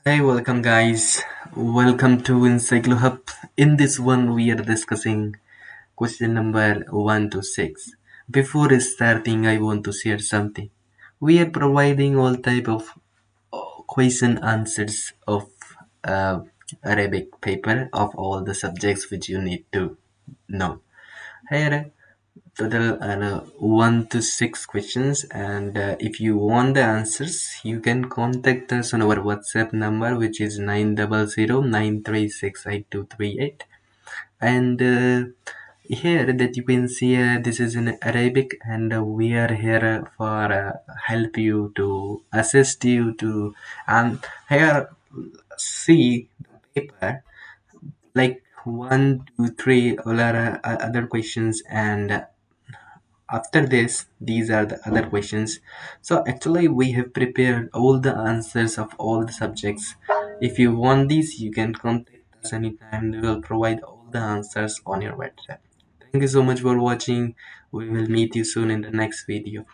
Hey, welcome guys. Welcome to Encyclo Hub. In this one, we are discussing question number 1 to 6. Before starting, I want to share something. We are providing all type of question answers of uh, Arabic paper of all the subjects which you need to know. Here, total 1 to 6 questions, and if you want the answers you can contact us on our WhatsApp number, which is 900 936 8238. And here that you can see, this is in Arabic, and we are here for help you to assist you to, and here see the paper like 1 2 3 all are other questions, and after this these are the other questions. So actually we have prepared all the answers of all the subjects. If you want these, you can contact us anytime. We will provide all the answers on your WhatsApp. Thank you so much for watching. We will meet you soon in the next video.